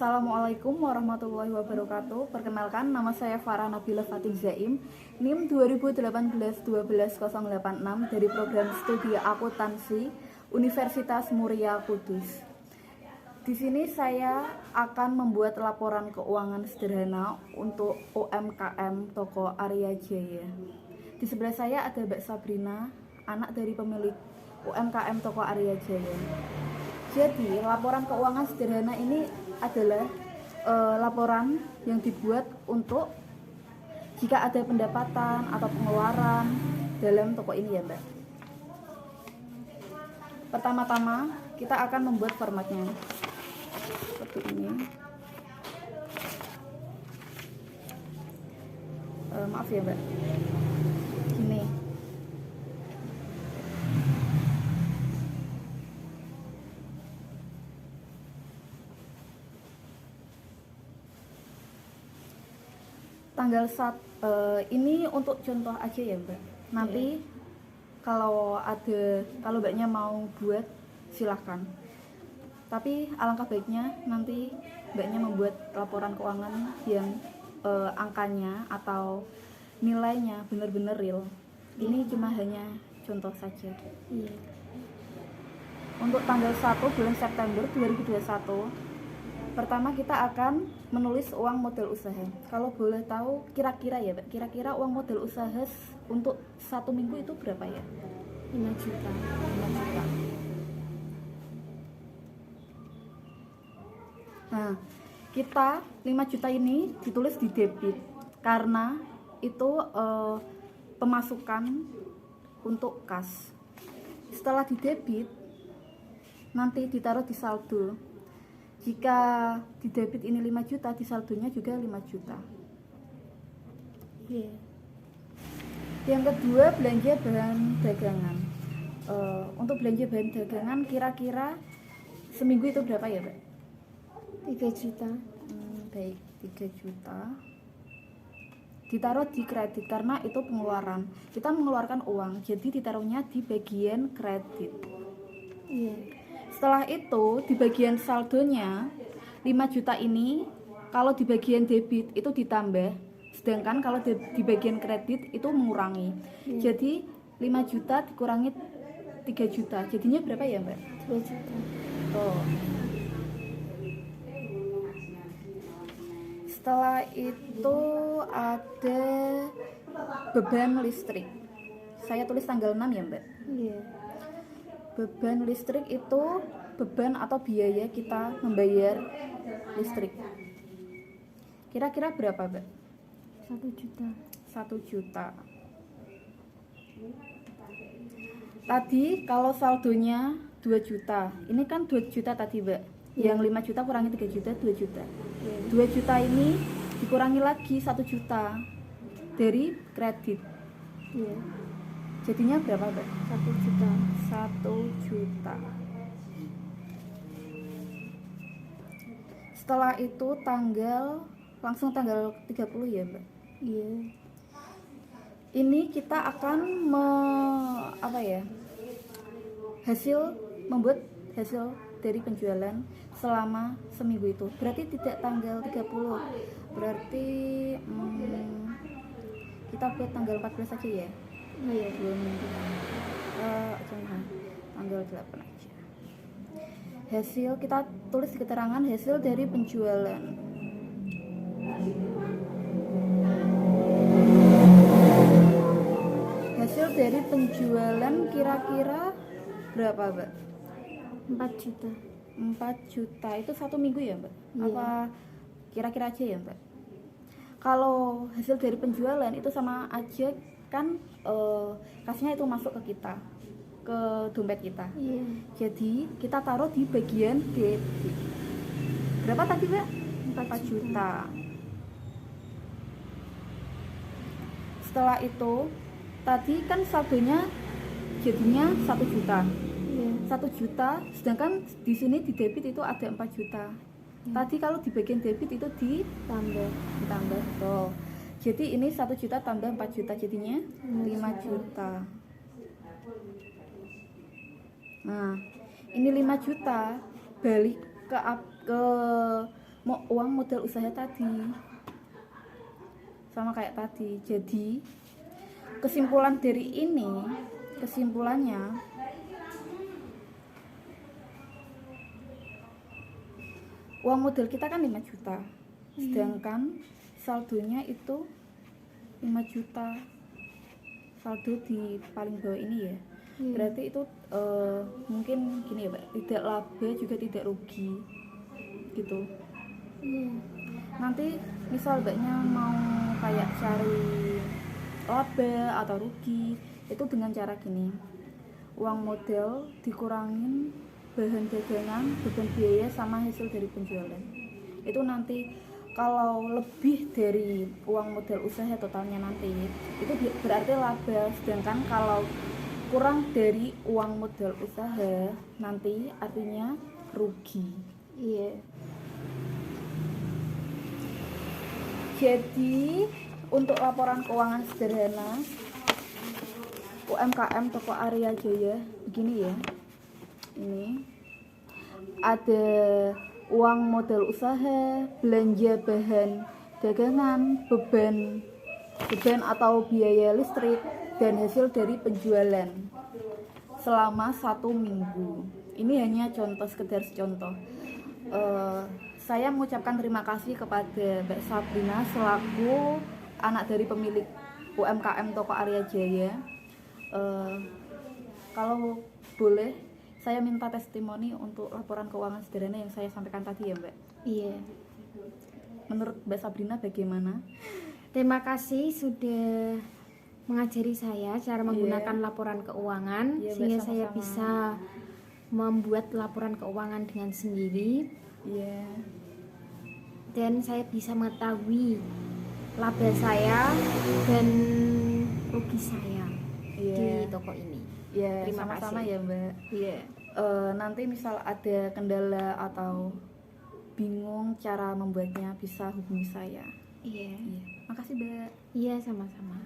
Assalamualaikum warahmatullahi wabarakatuh. Perkenalkan, nama saya Farah Nabila Fatih Zaim, NIM 2018-12086 dari program studi akuntansi Universitas Muria Kudus. Di sini saya akan membuat laporan keuangan sederhana untuk UMKM Toko Arya Jaya. Di sebelah saya ada Mbak Sabrina, anak dari pemilik UMKM Toko Arya Jaya. Jadi, laporan keuangan sederhana ini adalah laporan yang dibuat untuk jika ada pendapatan atau pengeluaran dalam toko ini ya Mbak. Pertama-tama kita akan membuat formatnya seperti ini. Maaf ya Mbak, gini. Tanggal ini untuk contoh aja ya Mbak. Nanti kalau Mbaknya mau buat silahkan. Tapi alangkah baiknya nanti Mbaknya membuat laporan keuangan yang angkanya atau nilainya benar-benar real. Ini cuma hanya contoh saja. Untuk tanggal 1 bulan September 2021, pertama kita akan menulis uang modal usaha. Kalau boleh tahu kira-kira ya Mbak, kira-kira uang modal usaha untuk 1 minggu itu berapa ya? 5 juta. 5 juta. Nah, kita 5 juta ini ditulis di debit karena itu pemasukan untuk kas. Setelah di debit nanti ditaruh di saldo. Jika di debit ini 5 juta, di saldonya juga 5 juta. Yang kedua, belanja bahan dagangan. Untuk belanja bahan dagangan kira-kira seminggu itu berapa ya Mbak? 3 juta. Baik, 3 juta. Ditaruh di kredit karena itu pengeluaran. Kita mengeluarkan uang, jadi ditaruhnya di bagian kredit. Setelah itu di bagian saldonya 5 juta ini kalau di bagian debit itu ditambah, sedangkan kalau di bagian kredit itu mengurangi. Jadi 5 juta dikurangi 3 juta, jadinya berapa ya Mbak? 2 juta. Setelah itu ada beban listrik. Saya tulis tanggal 6 ya Mbak? Beban listrik itu beban atau biaya kita membayar listrik. Kira-kira berapa Mbak? 1 juta. 1 juta. Tadi kalau saldonya 2 juta. Ini kan 2 juta tadi Mbak. Yang 5 juta kurangi 3 juta, 2 juta. 2 juta ini dikurangi lagi 1 juta dari kredit. Jadinya berapa Mbak? 1 juta. 1 juta. Setelah itu langsung tanggal 30 ya Mbak? Ini kita akan membuat hasil dari penjualan selama seminggu itu. Berarti tidak tanggal 30. Berarti kita buat tanggal 14 saja ya? 2 minggu. Tanggal 8 aja. Hasil kita tulis keterangan hasil dari penjualan. Hasil dari penjualan kira-kira berapa Mbak? 4 juta. 4 juta itu 1 minggu ya Mbak? Apa kira-kira aja ya Mbak? Kalau hasil dari penjualan itu sama aja kan kasnya itu masuk ke kita, ke dompet kita. Jadi kita taruh di bagian debit. Berapa tadi Mbak? 4 juta. Setelah itu tadi kan saldonya jadinya 1 juta. 1 juta, sedangkan di sini di debit itu ada 4 juta. Tadi kalau di bagian debit itu ditambah. Jadi ini 1 juta tambah 4 juta jadinya 5 juta. Nah, ini 5 juta balik ke uang modal usaha tadi. Sama kayak tadi. Jadi kesimpulannya uang modal kita kan 5 juta. Sedangkan saldonya itu 5 juta. Saldo di paling bawah ini ya. Berarti itu mungkin gini ya, Mbak, tidak laba juga tidak rugi. Gitu. Nanti misal Mbaknya mau kayak cari laba atau rugi, itu dengan cara gini. Uang modal dikurangin bahan dagangan, beban biaya sama hasil dari penjualan. Itu nanti kalau lebih dari uang modal usaha totalnya nanti itu berarti laba. Sedangkan kalau kurang dari uang modal usaha nanti artinya rugi. Iya. Jadi untuk laporan keuangan sederhana UMKM Toko Arya Jaya begini ya. Ini ada uang modal usaha, belanja bahan dagangan, beban atau biaya listrik, dan hasil dari penjualan selama 1 minggu. Ini hanya contoh, sekedar contoh. Saya mengucapkan terima kasih kepada Mbak Sabrina selaku anak dari pemilik UMKM Toko Arya Jaya. Kalau boleh, saya minta testimoni untuk laporan keuangan sederhana yang saya sampaikan tadi ya, Mbak. Iya. Menurut Mbak Sabrina bagaimana? Terima kasih sudah mengajari saya cara menggunakan laporan keuangan, sehingga Mbak, saya sama-sama. bisa membuat laporan keuangan dengan sendiri. Iya. Dan saya bisa mengetahui laba saya dan rugi saya di toko ini. Iya, Terima sama-sama kasih. ya, Mbak. Iya. Nanti misal ada kendala atau bingung cara membuatnya bisa hubungi saya. Iya. Makasih, Mbak. Iya, sama-sama.